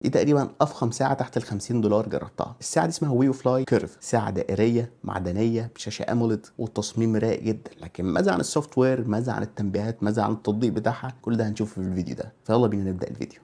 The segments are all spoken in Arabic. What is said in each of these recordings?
دي تقريبا افخم ساعه تحت ال $50 جربتها. الساعه دي اسمها ويو فلاي كيرف، ساعه دائريه معدنيه بشاشه اموليد والتصميم رايق جدا. لكن ماذا عن السوفت وير، ماذا عن التنبيهات، ماذا عن التطبيق بتاعها؟ كل ده هنشوفه في الفيديو ده، فيلا بينا نبدا الفيديو.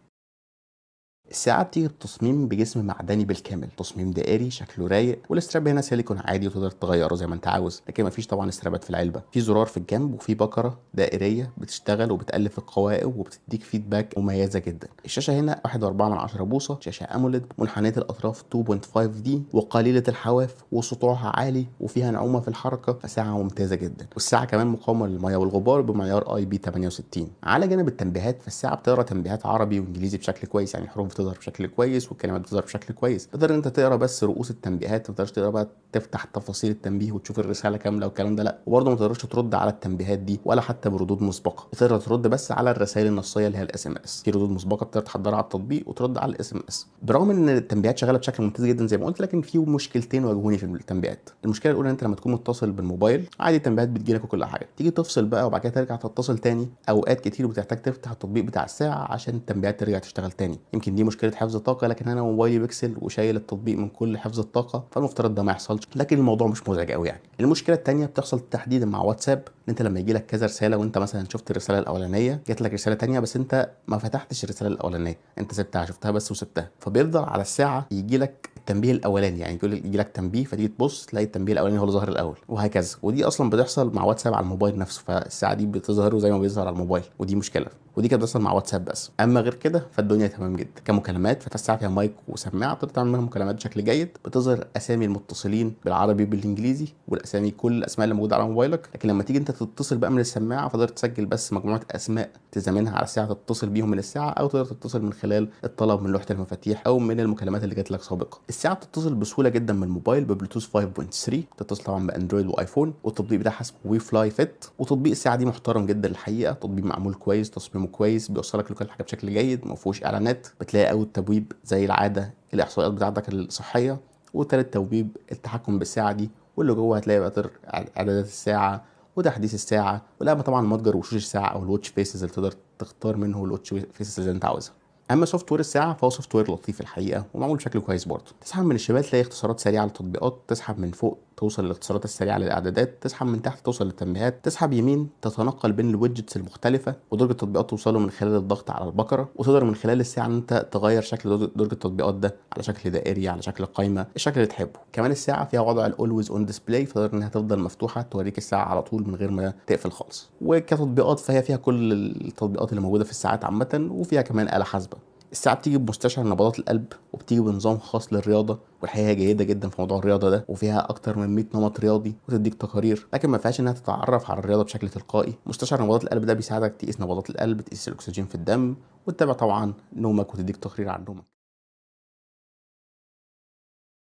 الساعة بتيجي بتصميم بجسم معدني بالكامل، تصميم دائري شكله رايق، والاستراب هنا سيليكون عادي وتقدر تغيره زي ما انت عاوز، لكن مفيش طبعا استرابات في العلبة. في زرار في الجنب وفي بكرة دائرية بتشتغل وبتألف القوائم وبتديك فيدباك مميزة جدا. الشاشة هنا 1.4 بوصة، شاشة أموليد منحنية الأطراف 2.5D وقليلة الحواف وسطوعها عالي وفيها نعومة في الحركة، فساعة ممتازة جدا. والساعة كمان مقاومة للمية والغبار بمعيار IP68. على جانب التنبيهات، فالساعة بتقرا تنبيهات عربي وانجليزي بشكل كويس، يعني الحروف بتظهر بشكل كويس والكلمات بتظهر بشكل كويس. تقدر انت تقرا بس رؤوس التنبيهات، ما تقدرش تقرا بقى تفتح تفاصيل التنبيه وتشوف الرساله كامله والكلام ده، لا. وبرضه ما تقدرش ترد على التنبيهات دي ولا حتى بردود مسبقه، بتقدر ترد بس على الرسائل النصيه اللي هي الاس ام اس. في ردود مسبقه بتقدر تحضرها على التطبيق وترد على الاس ام اس. برغم ان التنبيهات شغاله بشكل ممتاز جدا زي ما قلت، لكن في مشكلتين واجهوني في التنبيهات. المشكله الاولى، انت لما تكون متصل بالموبايل عادي التنبيهات بتجيلك وكل حاجه، تيجي تفصل بقى وبعد كده ترجع تتصل تاني، اوقات كتير بتحتاج تفتح التطبيق بتاع الساعه عشان التنبيهات ترجع تشتغل تاني. يمكن دي مشكله حفظ طاقه، لكن انا موبايلي بيكسل وشايل التطبيق من كل حفظ الطاقه، فالمفترض ده ما يحصلش، لكن الموضوع مش مزعج قوي يعني. المشكله الثانيه بتحصل تحديدا مع واتساب، ان انت لما يجي لك كذا رساله وانت مثلا شفت الرساله الاولانيه، جات لك رساله ثانيه بس انت ما فتحتش الرساله الاولانيه، انت سبتها، شفتها بس وسبتها، فبيفضل على الساعه يجي لك التنبيه الاولاني، يعني يجي لك تنبيه فتيجي تبص تلاقي التنبيه الاولاني هو اللي ظاهر الاول، وهكذا. ودي اصلا بتحصل مع واتساب على الموبايل نفسه، فالساعه دي بتظهره زي ما بيظهر على الموبايل، ودي مشكله. ودي كانت بتحصل مع واتساب بس، اما غير كده فالدنيا تمام جدا. كمكالمات فالساعه فيها مايك وسماعه، بتقدر تعمل منها مكالمات بشكل جيد، بتظهر اسامي المتصلين بالعربي وبالانجليزي والاسامي، كل الاسماء اللي موجوده على موبايلك. لكن لما تيجي انت تتصل بقى من السماعه، فتقدر تسجل بس مجموعه اسماء تزامنها على الساعه تتصل بيهم من الساعه، او تقدر تتصل من خلال الطلب من لوحه المفاتيح او من المكالمات اللي جات لك سابقا. الساعه بتتصل بسهوله جدا من الموبايل ببلوتوث 5.3، بتتصل طبعا باندرويد وايفون، والتطبيق بتاعها اسمه وي فلاي فيت. وتطبيق الساعه دي محترم جدا الحقيقه، تطبيق معمول كويس، تصميمه كويس، بيوصلك لكل حاجه بشكل جيد، ما فيهوش اعلانات، بتلاقي اول تبويب زي العاده الاحصائيات بتاعتك الصحيه، وتالت توبيب التحكم بالساعه دي، واللي جوه هتلاقي بقى اعدادات الساعه وتحديث الساعه، ولما طبعا متجر وشوش الساعه او الواتش فيسز اللي تقدر تختار منه الواتش فيسز اللي انت عاوزها. اما سوفت وير الساعه فهو سوفت وير لطيف الحقيقه ومعمول بشكل كويس برضه. تسحب من الشمال تلاقي اختصارات سريعه للتطبيقات، تسحب من فوق توصل للاختصارات السريعه للاعدادات، تسحب من تحت توصل للتنبيهات، تسحب يمين تتنقل بين الويدجتس المختلفه، ودرج التطبيقات توصله من خلال الضغط على البكره، وتقدر من خلال الساعه ان انت تغير شكل درج التطبيقات ده على شكل دائري، على شكل قائمه، الشكل اللي تحبه. كمان الساعه فيها وضع الاولويز اون ديسبلاي، فتقدر انها تفضل مفتوحه توريك الساعه على طول من غير ما تقفل خالص. وكتطبيقات فهي فيها كل التطبيقات اللي موجوده في الساعات عامه، وفيها كمان آلة حاسبه. الساعة بتيجي بمستشعر نبضات القلب، وبتيجي بنظام خاص للرياضة، والحقيقة جيدة جدا في موضوع الرياضة ده، وفيها أكتر من 100 نمط رياضي وتديك تقارير، لكن ما فيهاش إنها تتعرف على الرياضة بشكل تلقائي. مستشعر نبضات القلب ده بيساعدك تقيس نبضات القلب، تقيس الأكسجين في الدم، وتتابع طبعا نومك وتديك تقرير عن نومك.